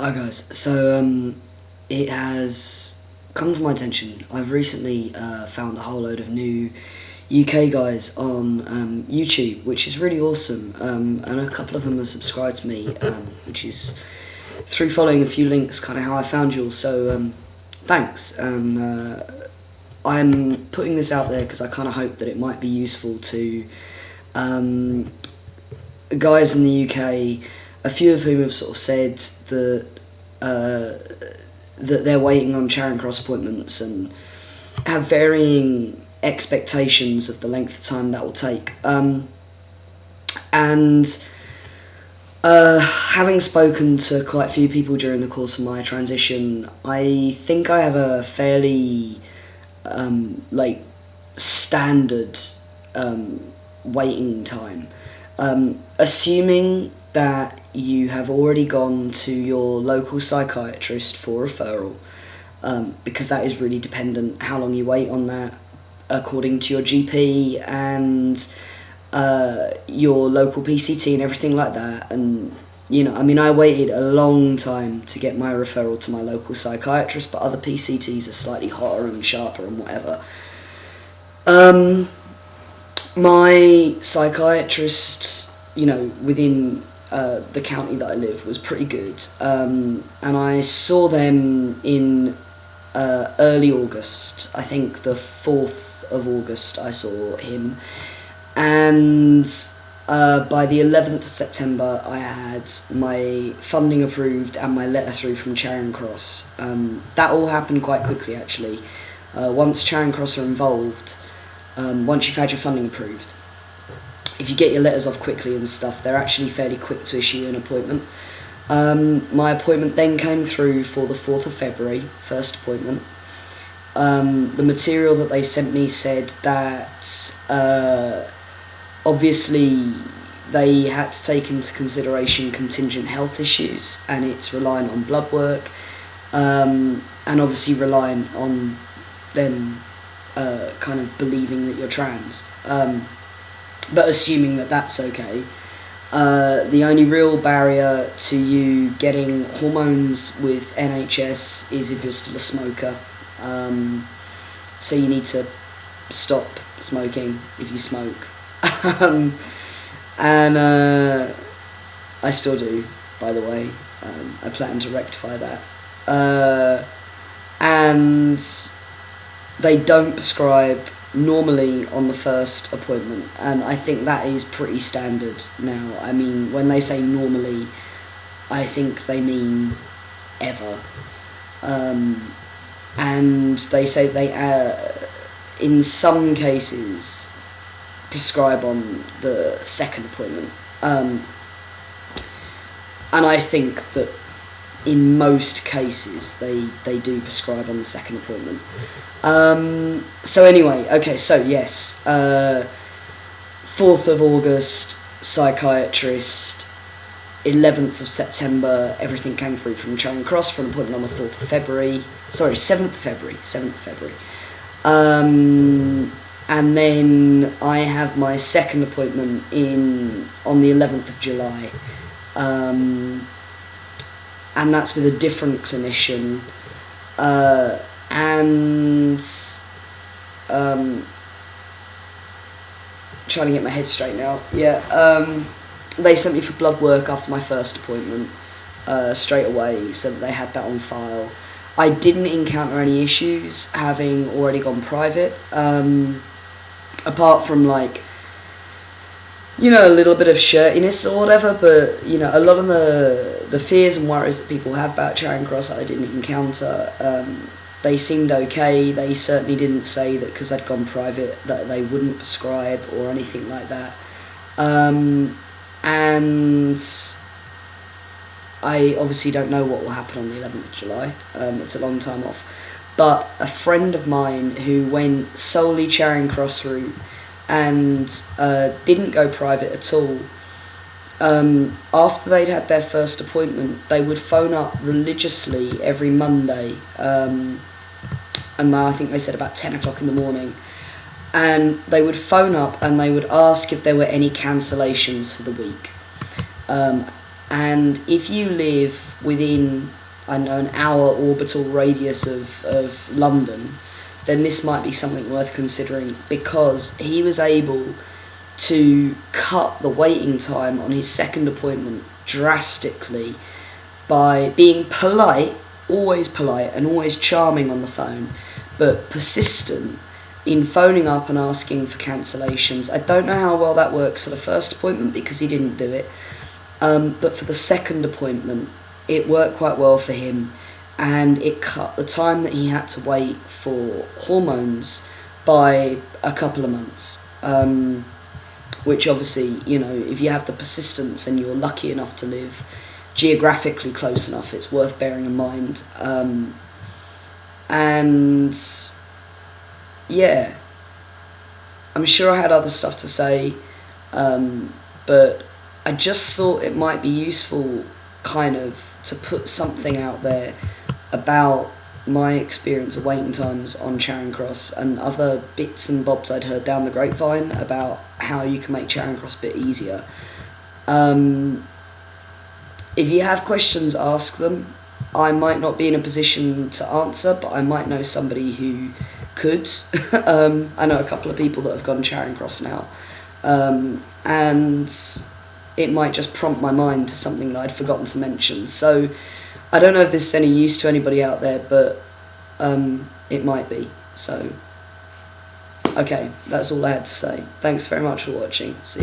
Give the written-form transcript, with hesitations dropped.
Hi guys, it has come to my attention. I've recently found a whole load of new UK guys on YouTube, which is really awesome, and a couple of them have subscribed to me, which is through following a few links, kind of how I found you all, so thanks, and I'm putting this out there because I kind of hope that it might be useful to guys in the UK, a few of whom have sort of said that that they're waiting on Charing Cross appointments and have varying expectations of the length of time that will take. And having spoken to quite a few people during the course of my transition, I think I have a fairly standard waiting time. Assuming that you have already gone to your local psychiatrist for referral, because that is really dependent how long you wait on that according to your GP and your local PCT and everything like that. And I waited a long time to get my referral to my local psychiatrist, but other PCTs are slightly hotter and sharper and whatever. My psychiatrist, within the county that I live, was pretty good, and I saw them in early August. I think the 4th of August I saw him, and by the 11th of September I had my funding approved and my letter through from Charing Cross. That all happened quite quickly, actually. Once Charing Cross are involved, once you've had your funding approved, if you get your letters off quickly and stuff, they're actually fairly quick to issue an appointment. My appointment then came through for the 4th of February, first appointment. The material that they sent me said that obviously they had to take into consideration contingent health issues, and it's relying on blood work, and obviously relying on them kind of believing that you're trans. But assuming that that's okay, the only real barrier to you getting hormones with NHS is if you're still a smoker. So you need to stop smoking if you smoke. And I still do, by the way. I plan to rectify that. And they don't prescribe normally on the first appointment, and I think that is pretty standard now. I mean, when they say normally, I think they mean ever. And they say they in some cases prescribe on the second appointment, and I think that in most cases they do prescribe on the second appointment. So anyway, okay, so yes, 4th of August, psychiatrist, 11th of September, everything came through from Charing Cross for an appointment on the 7th of February. And then I have my second appointment on the 11th of July. And that's with a different clinician, and trying to get my head straight now. They sent me for blood work after my first appointment straight away, so that they had that on file. I didn't encounter any issues having already gone private, apart from a little bit of shirtiness or whatever, but a lot of the fears and worries that people have about Charing Cross I didn't encounter. They seemed okay. They certainly didn't say that because I'd gone private that they wouldn't prescribe or anything like that. And I obviously don't know what will happen on the 11th of July. It's a long time off. But a friend of mine who went solely Charing Cross route and didn't go private at all, after they'd had their first appointment, they would phone up religiously every Monday, and I think they said about 10 o'clock in the morning, and they would phone up and they would ask if there were any cancellations for the week. And if you live within, I don't know, an hour orbital radius of London, then this might be something worth considering, because he was able to cut the waiting time on his second appointment drastically by being polite, and always charming on the phone, but persistent in phoning up and asking for cancellations. I don't know how well that works for the first appointment because he didn't do it, but for the second appointment it worked quite well for him, and it cut the time that he had to wait for hormones by a couple of months, which obviously, you know, if you have the persistence and you're lucky enough to live geographically close enough, it's worth bearing in mind. And yeah, I'm sure I had other stuff to say, but I just thought it might be useful kind of to put something out there about my experience of waiting times on Charing Cross and other bits and bobs I'd heard down the grapevine about how you can make Charing Cross a bit easier. If you have questions, ask them. I might not be in a position to answer, but I might know somebody who could. I know a couple of people that have gone Charing Cross now, and it might just prompt my mind to something that I'd forgotten to mention. So I don't know if this is any use to anybody out there, but it might be. So, okay, that's all I had to say. Thanks very much for watching. See ya.